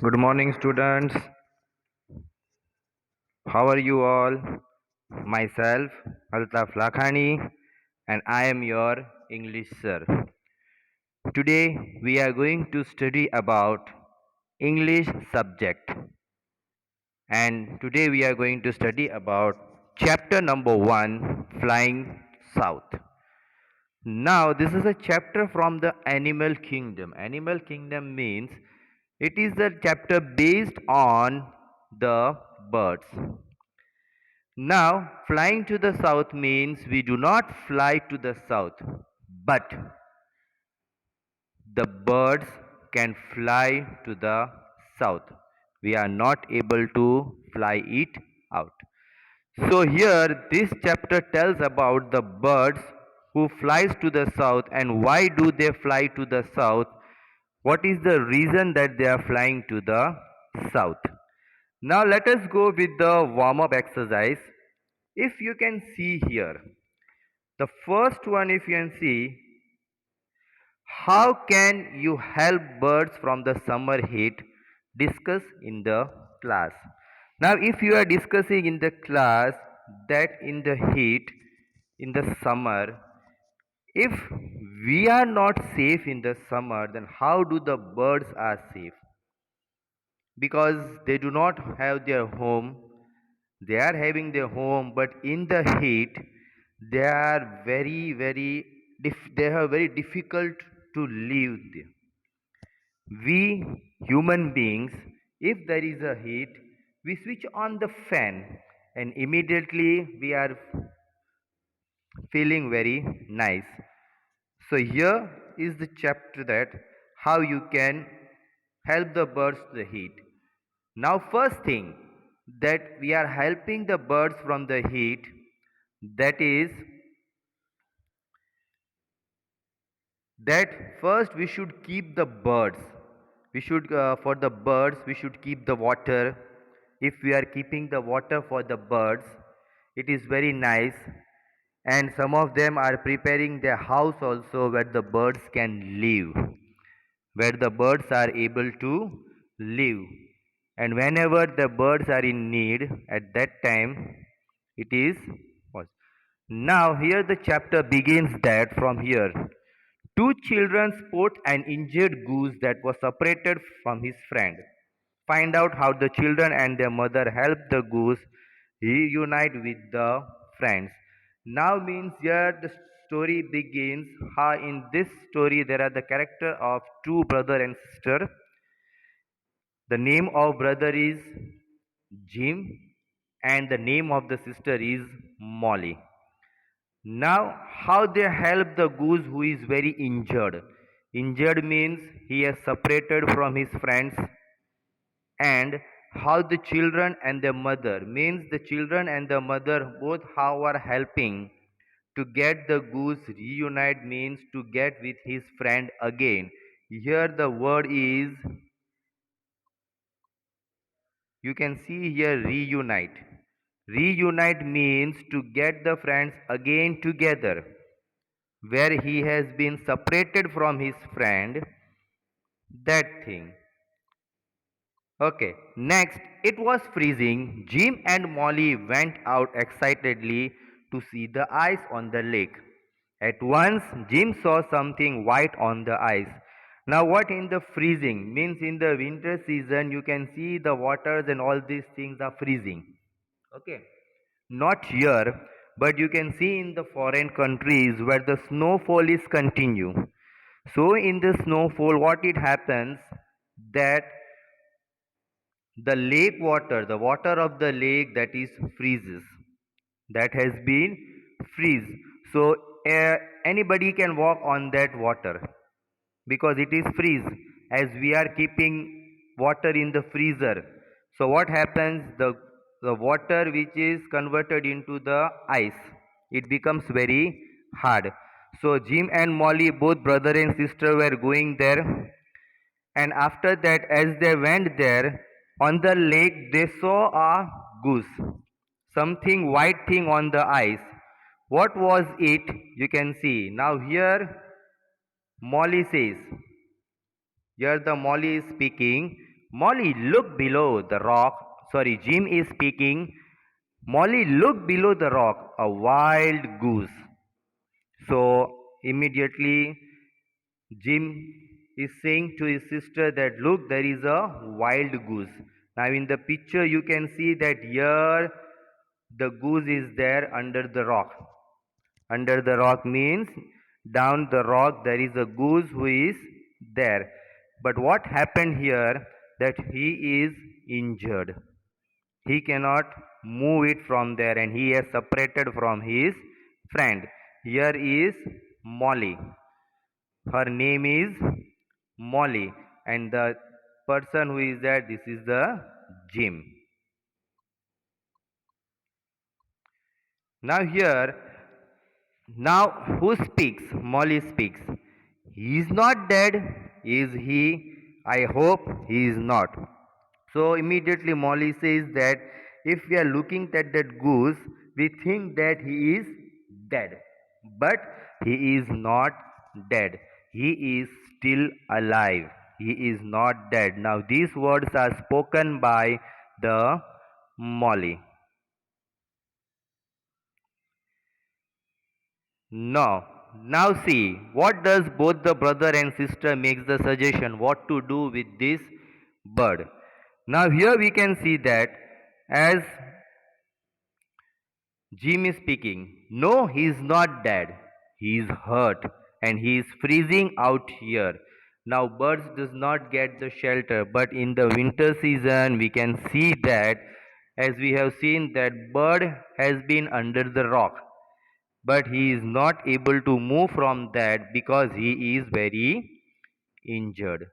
Good morning, students. How are you all? Myself, Altaf Lakhani, and I am your English sir. Today, we are going to study about English subject, and today we are going to study about chapter number 1, Flying South. Now, this is a chapter from the animal kingdom. Animal kingdom means it is a chapter based on the birds. Now, flying to the south means we do not fly to the south, but the birds can fly to the south. We are not able to fly it out. So here this chapter tells about the birds who flies to the south and why do they fly to the south? What is the reason that they are flying to the south? Now let us go with the warm up exercise. If you can see here, the first one, if you can see, how can you help birds from the summer heat? Discuss in the class. Now, if you are discussing in the class that in the heat, in the summer, if we are not safe in the summer, then how do the birds are safe? Because they do not have their home. They are having their home, but in the heat, they are they are very difficult to live there. We human beings, if there is a heat, we switch on the fan and immediately we are feeling very nice. So here is the chapter that how you can help the birds to the heat. Now first thing that we are helping the birds from the heat, that is that first we should keep the birds. We should for the birds we should keep the water. If we are keeping the water for the birds, it is very nice, and some of them are preparing their house also where the birds can live, where the birds are able to live. And whenever the birds are in need, at that time it is was. Now here the chapter begins that from here. Two children spot an injured goose that was separated from his friend. Find out how the children and their mother help the goose reunite with the friends. Now means here the story begins. How in this story there are the character of two brother and sister. The name of brother is Jim and the name of the sister is Molly. Now, how they help the goose who is very injured? Injured means he has separated from his friends, and how the children and the mother means the children and the mother both how are helping to get the goose reunite means to get with his friend again. Here the word is, you can see here, reunite. Reunite means to get the friends again together where he has been separated from his friend, that thing. Okay, next, it was freezing. Jim and Molly went out excitedly to see the ice on the lake. At once, Jim saw something white on the ice. Now, what in the freezing means in the winter season, you can see the waters and all these things are freezing. Okay, not here, but you can see in the foreign countries where the snowfall is continue. So in the snowfall, what it happens that the lake water, the water of the lake that is freezes, that has been freeze. So anybody can walk on that water because it is freeze. As we are keeping water in the freezer, so what happens, the water which is converted into the ice, it becomes very hard. So Jim and Molly, both brother and sister, were going there, and after that as they went there on the lake they saw a goose, something white thing on the ice. What was it? You can see now here. Molly says, here the Molly is speaking. Molly, look below the rock. Sorry, Jim is speaking. Molly, look below the rock. A wild goose. So immediately Jim is saying to his sister that look, there is a wild goose. Now in the picture you can see that here the goose is there under the rock. Under the rock means down the rock there is a goose who is there. But what happened here that he is injured. He cannot move it from there and he has separated from his friend. Here is Molly. Her name is Molly and the person who is there, this is the Jim. Now here, now who speaks? Molly speaks. He is not dead, is he? I hope he is not. So immediately Molly says that if we are looking at that goose, we think that he is dead. But he is not dead. He is still alive. He is not dead. Now these words are spoken by the Molly. Now see, what does both the brother and sister makes the suggestion what to do with this bird. Now here we can see that as Jim is speaking, no, he is not dead. He is hurt and he is freezing out here. Now birds does not get the shelter, but in the winter season we can see that as we have seen that bird has been under the rock, but he is not able to move from that because he is very injured.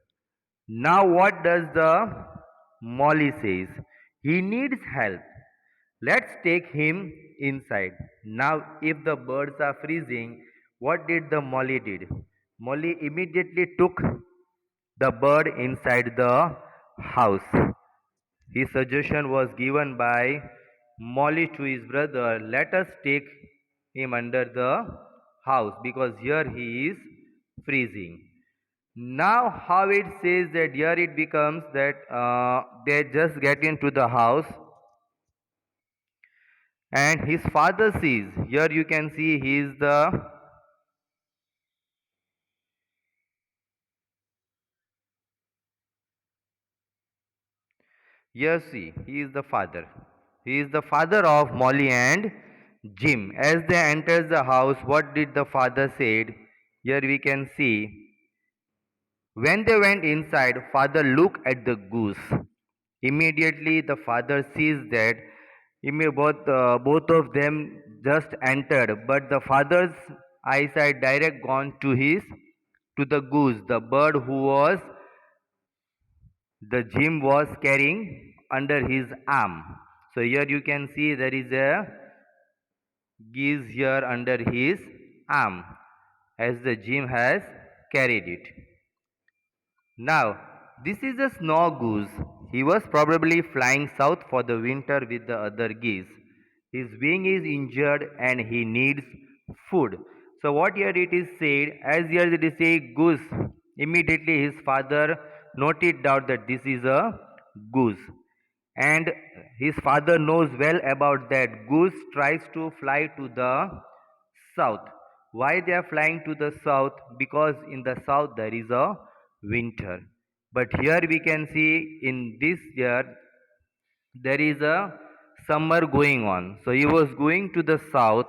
Now what does the Molly says? He needs help. Let's take him inside. Now if the birds are freezing, what did the Molly did? Molly immediately took the bird inside the house. His suggestion was given by Molly to his brother, let us take him under the house because here he is freezing. Now how it says that here it becomes that they just get into the house and his father sees. Here you can see he is the, yes, see, he is the father. He is the father of Molly and Jim. As they enter the house, what did the father said? Here we can see when they went inside, father looked at the goose. Immediately the father sees that both of them just entered, but the father's eyesight direct gone to his to the goose, the bird who was the Jim was carrying under his arm. So here you can see there is a geese here under his arm as the Jim has carried it. Now, this is a snow goose. He was probably flying south for the winter with the other geese. His wing is injured and he needs food. So what here it is said, as here it is said goose, immediately his father noted down that this is a goose. And his father knows well about that. Goose tries to fly to the south. Why they are flying to the south? Because in the south there is a winter. But here we can see in this year there is a summer going on. So he was going to the south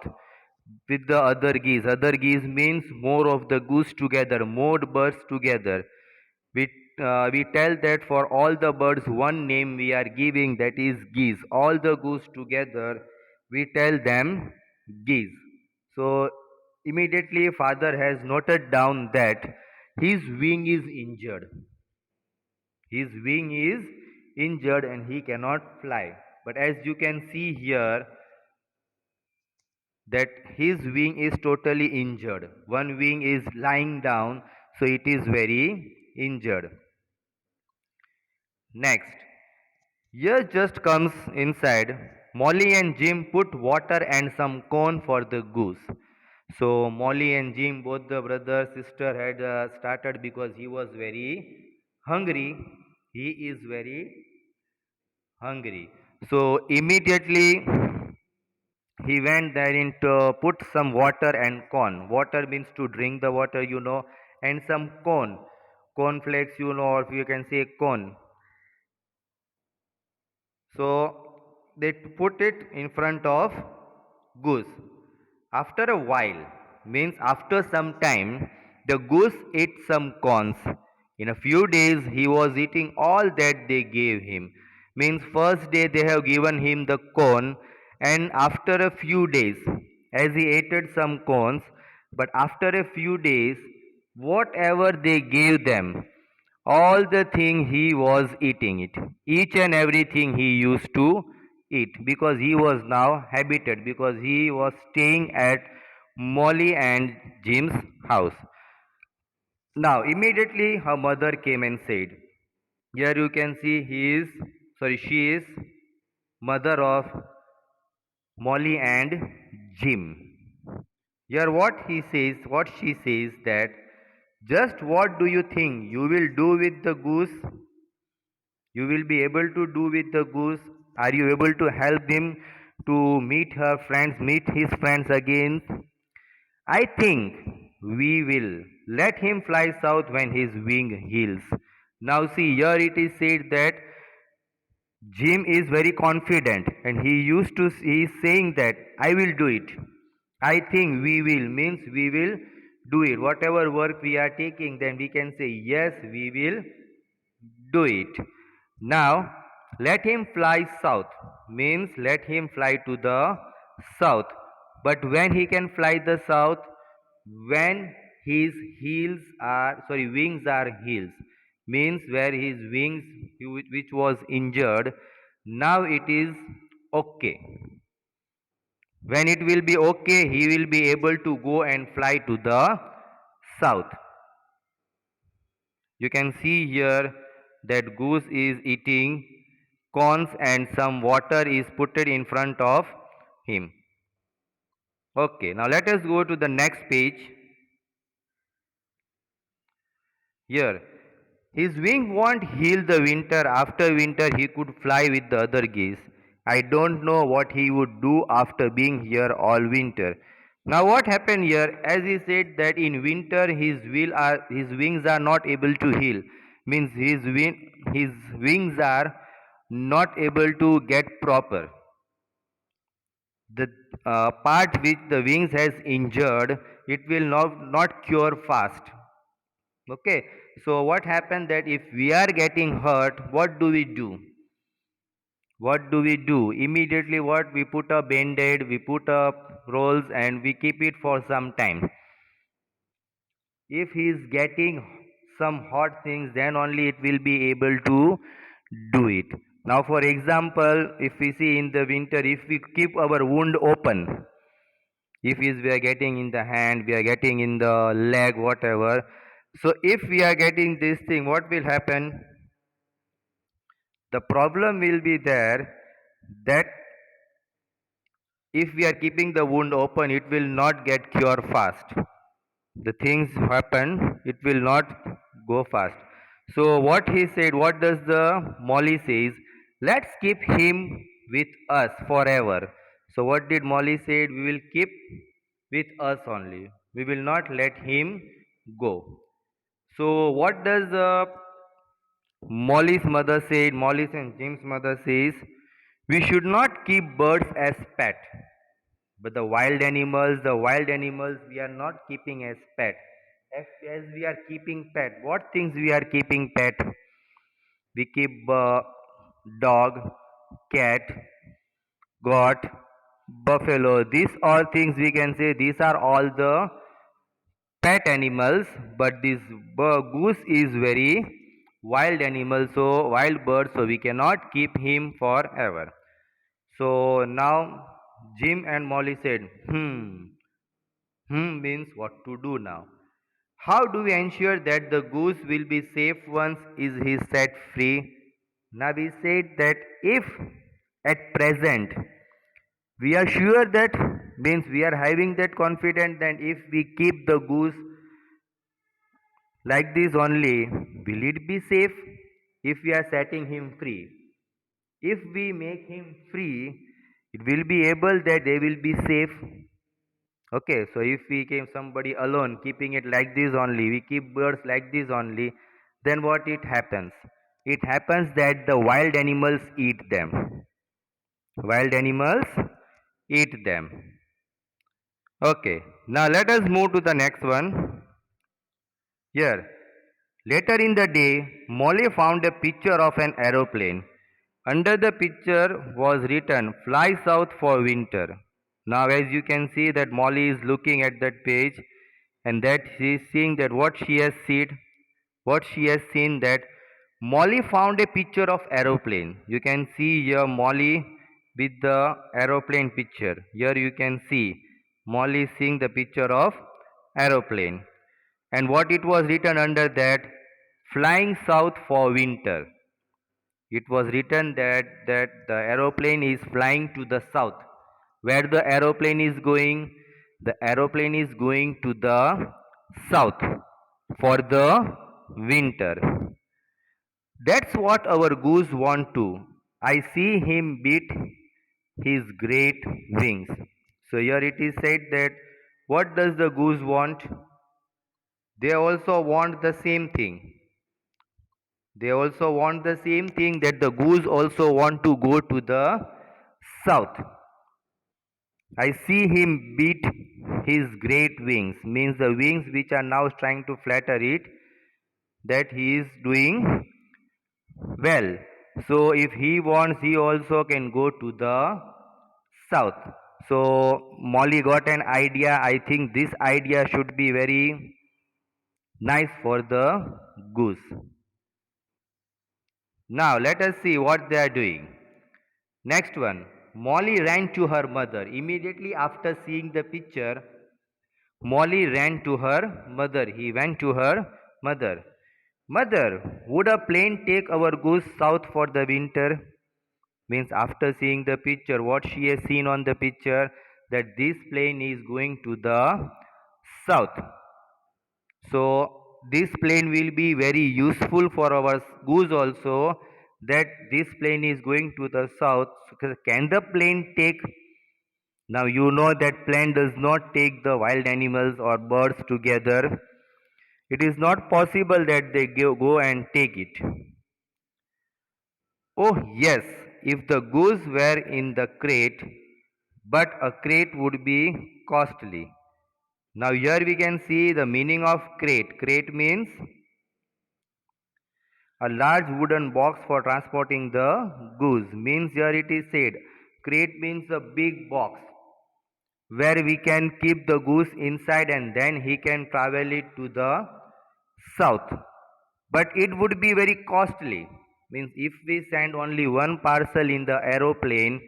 with the other geese. Other geese means more of the goose together, more birds together. We, we tell that for all the birds, one name we are giving, that is geese. All the goose together, we tell them geese. So immediately father has noted down that his wing is injured. His wing is injured and he cannot fly. But as you can see here, that his wing is totally injured. One wing is lying down, so it is very injured. Next, here just comes inside. Molly and Jim put water and some corn for the goose. So Molly and Jim, both the brother sister, had started because he was very hungry. He is very hungry. So immediately he went there and put some water and corn. Water means to drink the water, and some corn. Corn flakes, or you can say corn. So they put it in front of goose. After a while, means after some time, the goose ate some corns. In a few days, he was eating all that they gave him. Means first day they have given him the corn, and after a few days, as he ate some corns, but after a few days, whatever they gave them, all the thing he was eating it. Each and everything he used to eat because he was now habited because he was staying at Molly and Jim's house. Now immediately her mother came and said, here you can see she is mother of Molly and Jim. Here what she says that just what do you think you will do with the goose? You will be able to do with the goose? Are you able to help him to meet his friends again? I think we will let him fly south when his wing heals. Now see here it is said that Jim is very confident and he is saying that I will do it. I think we will means we will do it. Whatever work we are taking, then we can say yes, we will do it. Now, let him fly south means let him fly to the south. But when he can fly the south, when his wings are heels, means where his wings which was injured, now it is okay. When it will be okay, he will be able to go and fly to the south. You can see here that goose is eating corns and some water is put in front of him. Okay, now let us go to the next page. Here, his wing won't heal the winter. After winter, he could fly with the other geese. I don't know what he would do after being here all winter. Now, what happened here? As he said that in winter his wings are not able to heal. Means his wings are not able to get proper. The part which the wings has injured, it will not cure fast. Okay, so what happened that if we are getting hurt, what do we do? What do we do? Immediately what? We put a band-aid, we put up rolls and we keep it for some time. If he is getting some hot things, then only it will be able to do it. Now for example, if we see in the winter, if we keep our wound open, if is we are getting in the hand, we are getting in the leg, whatever, so if we are getting this thing, what will happen? The problem will be there that if we are keeping the wound open, it will not get cured fast. The things happen, it will not go fast. So what he said, what does the Molly says? Let's keep him with us forever. So what did Molly said? We will keep with us only. We will not let him go. So what does Molly's mother said? Molly's and Jim's mother says, we should not keep birds as pet. But the wild animals we are not keeping as pet. As we are keeping pet, what things we are keeping pet? We keep dog, cat, goat, buffalo. These all things we can say these are all the pet animals. But this goose is very wild animal, so wild bird. So we cannot keep him forever. So now Jim and Molly said, means what to do now. How do we ensure that the goose will be safe once is he set free? Now we said that if at present we are sure that means we are having that confidence that if we keep the goose like this only, will it be safe? if we are setting him free. If we make him free, it will be able that they will be safe. Okay, so if we keep somebody alone, keeping it like this only, we keep birds like this only, then what it happens? It happens that the wild animals eat them. Wild animals eat them. Okay, now let us move to the next one. Here, later in the day, Molly found a picture of an aeroplane. Under the picture was written, "Fly south for winter." Now, as you can see that Molly is looking at that page and that she is seeing that what she has seen that Molly found a picture of aeroplane. You can see here Molly with the aeroplane picture. Here you can see Molly seeing the picture of aeroplane. And what it was written under that, "Flying south for winter." It was written that the aeroplane is flying to the south. Where the aeroplane is going? The aeroplane is going to the south for the winter. That's what our goose want to. I see him beat his great wings. So here it is said that what does the goose want? They also want the same thing. They also want the same thing that the goose also want to go to the south. I see him beat his great wings, means the wings which are now trying to flatter it, that he is doing well. So if he wants, he also can go to the south. So Molly got an idea. I think this idea should be very nice for the goose. Now let us see what they are doing. Next one. Molly ran to her mother. Immediately after seeing the picture, Molly ran to her mother. He went to her mother. Mother, would a plane take our goose south for the winter? Means after seeing the picture, what she has seen on the picture, that this plane is going to the south. So this plane will be very useful for our goose also, that this plane is going to the south. So can the plane take? Now you know that plane does not take the wild animals or birds together. It is not possible that they go and take it. Oh yes, if the goose were in the crate, but a crate would be costly. Now here we can see the meaning of crate. Crate means a large wooden box for transporting the goose. Means here it is said, crate means a big box where we can keep the goose inside and then he can travel it to the south. But it would be very costly. Means if we send only one parcel in the aeroplane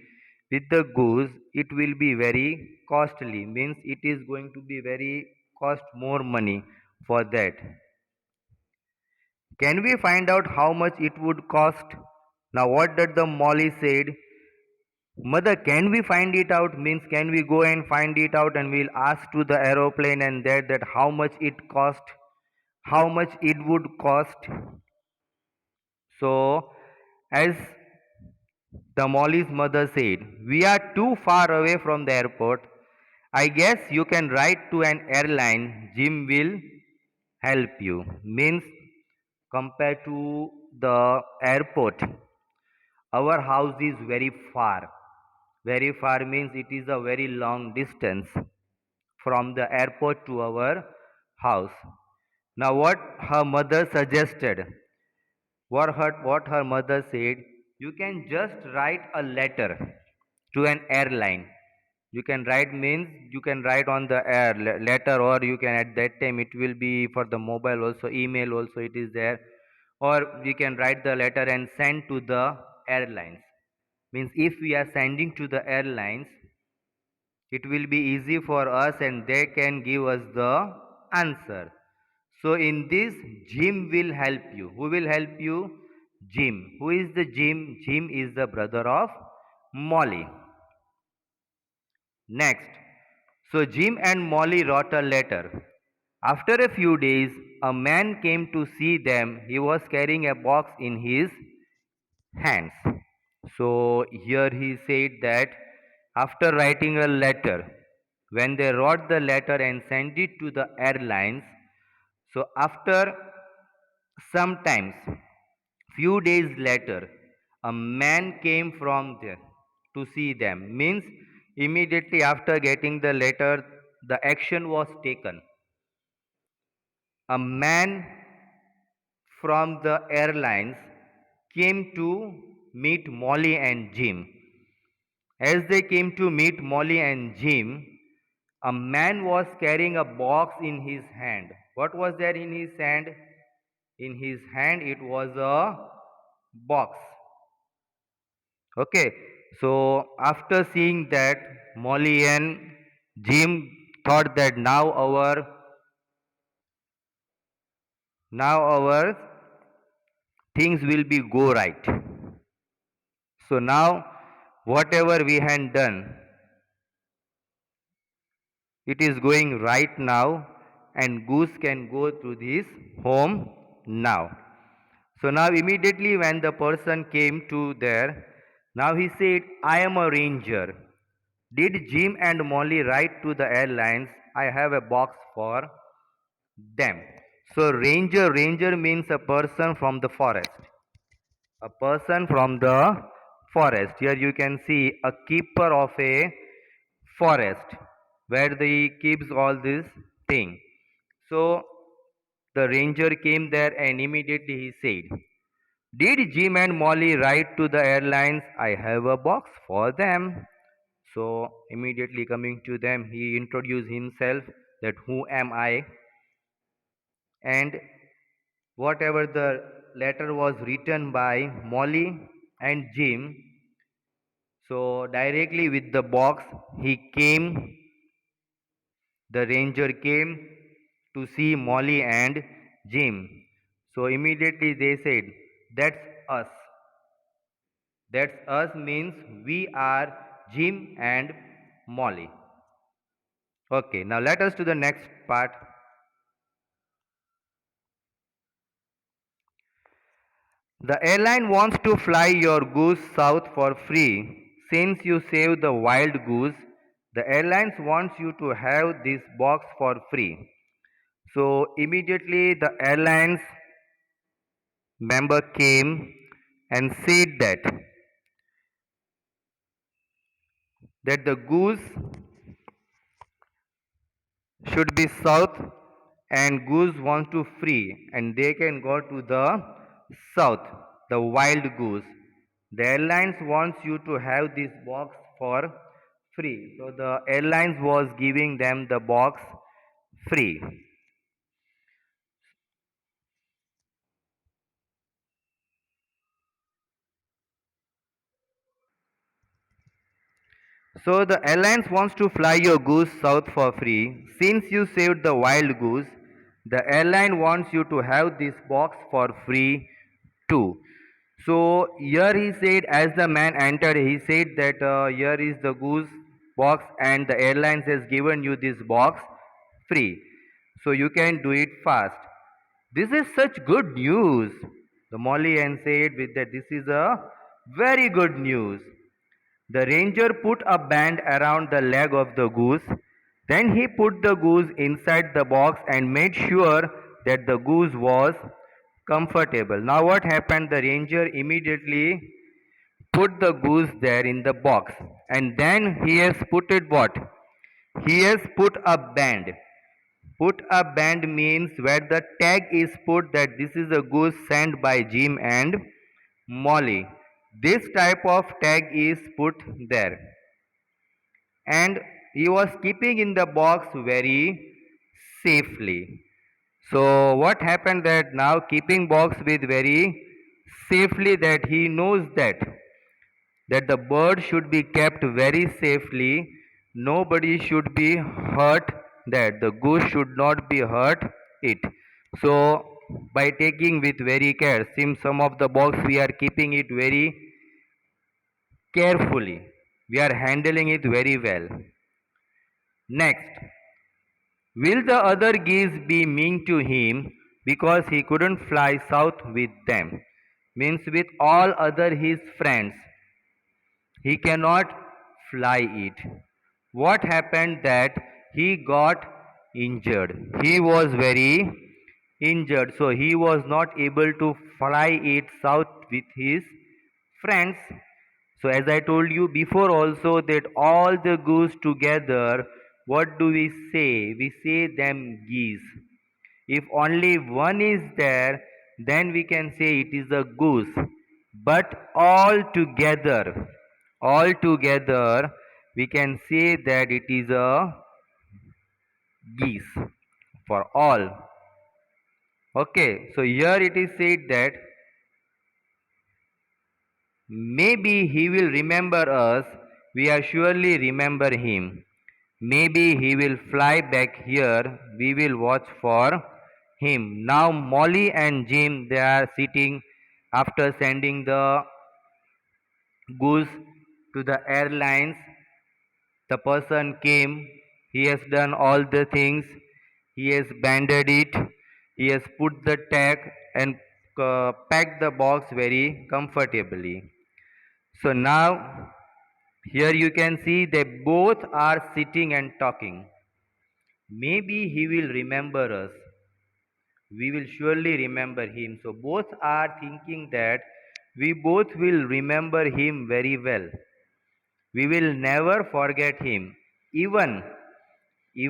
with the goose, it will be very costly. Means it is going to be very cost more money for that. Can we find out how much it would cost? Now what did the Molly said? Mother, can we find it out? Means can we go and find it out and we'll ask to the aeroplane and that how much it cost? How much it would cost? So as the Molly's mother said, we are too far away from the airport. I guess you can write to an airline. Jim will help you. Means compared to the airport, our house is very far. Very far means it is a very long distance from the airport to our house. Now, what her mother suggested, what her mother said, you can just write a letter to an airline. You can write means you can write on the air letter, or you can at that time it will be for the mobile also, email also it is there, or we can write the letter and send to the airlines. Means if we are sending to the airlines, it will be easy for us and they can give us the answer. So in this, Jim will help you. Who will help you? Jim. Who is the Jim? Jim is the brother of Molly. Next. So Jim and Molly wrote a letter. After a few days, a man came to see them. He was carrying a box in his hands. So here he said that after writing a letter, when they wrote the letter and sent it to the airlines, so after sometimes few days later, a man came from there to see them. Means immediately after getting the letter, the action was taken. A man from the airlines came to meet Molly and Jim. As they came to meet Molly and Jim, a man was carrying a box in his hand. What was there in his hand? In his hand, it was a box. Okay, so after seeing that, Molly and Jim thought that now our things will be go right. So now whatever we had done, it is going right now, and Goose can go to his home now. So now immediately when the person came to there, now he said, I am a ranger. Did Jim and Molly write to the airlines? I have a box for them. So ranger means a person from the forest. A person from the forest. Here you can see a keeper of a forest where he keeps all this thing. So the ranger came there and immediately he said, did Jim and Molly write to the airlines? I have a box for them. So immediately coming to them, he introduced himself that who am I, and whatever the letter was written by Molly and Jim. So directly with the box, he came. The ranger came to see Molly and Jim. So immediately they said, "That's us." That's us means we are Jim and Molly. Okay, now let us to the next part. The airline wants to fly your goose south for free. Since you saved the wild goose, the airlines wants you to have this box for free. So immediately the airlines member came and said that the goose should be south and goose wants to free and they can go to the south, the wild goose. The airlines wants you to have this box for free. So the airlines was giving them the box free. So the airlines wants to fly your goose south for free. Since you saved the wild goose, the airline wants you to have this box for free too. So here he said, as the man entered, he said that here is the goose box, and the airlines has given you this box free. So you can do it fast. This is such good news. The Molly said with that this is a very good news. The ranger put a band around the leg of the goose. Then he put the goose inside the box and made sure that the goose was comfortable. Now, what happened? The ranger immediately put the goose there in the box, and then he has put it what? He has put a band. Put a band means where the tag is put that this is a goose sent by Jim and Molly. This type of tag is put there, and he was keeping in the box very safely. So what happened that now keeping box with very safely, that he knows that the bird should be kept very safely. Nobody should be hurt, that the goose should not be hurt it. So by taking with very care, since some of the box we are keeping it very carefully, we are handling it very well. Next, Will the other geese be mean to him because he couldn't fly south with them? Means with all other his friends, he cannot fly it. What happened that he got injured? He was very injured, so he was not able to fly it south with his friends. So as I told you before also that all the goose together, what do we say? We say them geese. If only one is there, then we can say it is a goose. But all together, we can say that it is a geese for all. Okay, so here it is said that maybe he will remember us, we are surely remember him. Maybe he will fly back here, we will watch for him. Now Molly and Jim they are sitting after sending the goose to the airlines. The person came, he has done all the things, he has banded it, he has put the tag and packed the box very comfortably. So now here you can see they both are sitting and talking. Maybe he will remember us. We will surely remember him. So both are thinking that we both will remember him very well. We will never forget him. Even we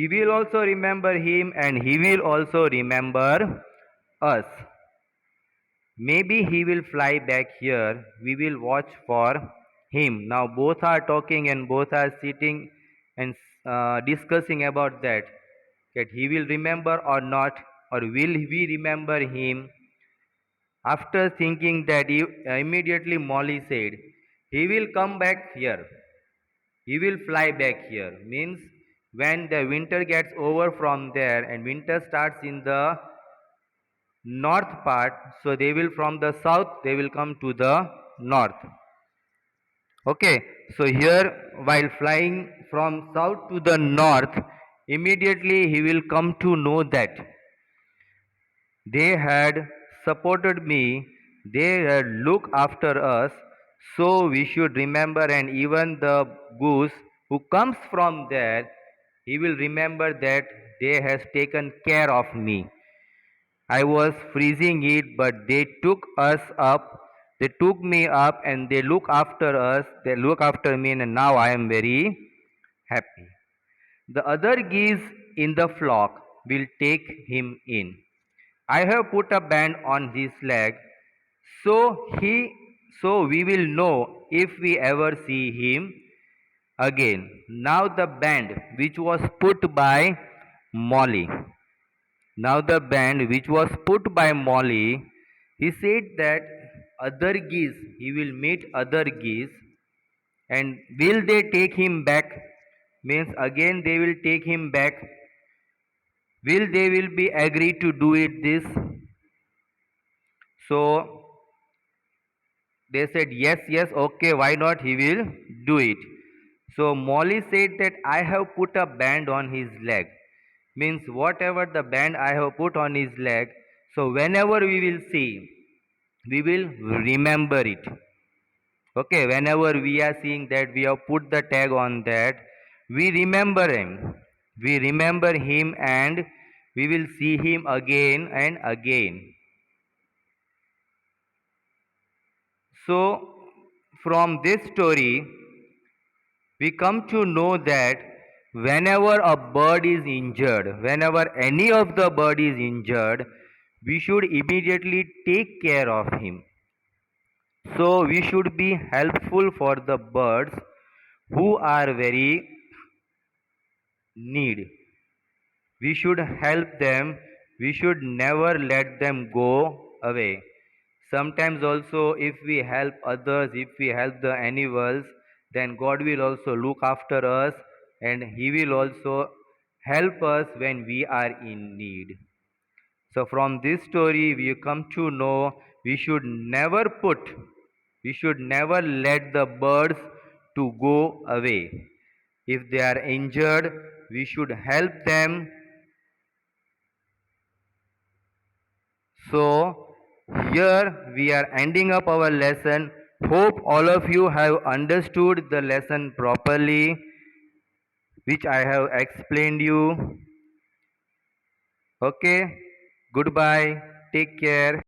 will also remember him and he will also remember us. Maybe he will fly back here. We will watch for him. Now both are talking and both are sitting and discussing about that. That he will remember or not, or will we remember him? After thinking that, immediately Molly said, "He will come back here. He will fly back here." Means when the winter gets over from there and winter starts in the north part, so they will from the south they will come to the north. Okay, so here while flying from south to the north, immediately he will come to know that they had supported me, they had looked after us, so we should remember. And even the goose who comes from there, he will remember that they has taken care of me. I was freezing it, but they took us up. They took me up and they look after us. They look after me, and now I am very happy. The other geese in the flock will take him in. I have put a band on his leg, so so we will know if we ever see him again. Now the band which was put by Molly. Now the band which was put by Molly, he said that other geese, he will meet other geese, and will they take him back? Means again they will take him back. Will they will be agree to do it this? So they said yes, yes, okay, why not? He will do it. So Molly said that I have put a band on his leg. Means whatever the band I have put on his leg, so whenever we will see, we will remember it. Okay, whenever we are seeing that we have put the tag on that, we remember him. We remember him and we will see him again and again. So, from this story, we come to know that whenever a bird is injured, whenever any of the bird is injured, we should immediately take care of him. So we should be helpful for the birds who are very need. We should help them. We should never let them go away. Sometimes also if we help others, if we help the animals, then God will also look after us and He will also help us when we are in need. So from this story we come to know we should never let the birds to go away. If they are injured, we should help them. So, here we are ending up our lesson. Hope all of you have understood the lesson properly, which I have explained you. Okay, goodbye, take care.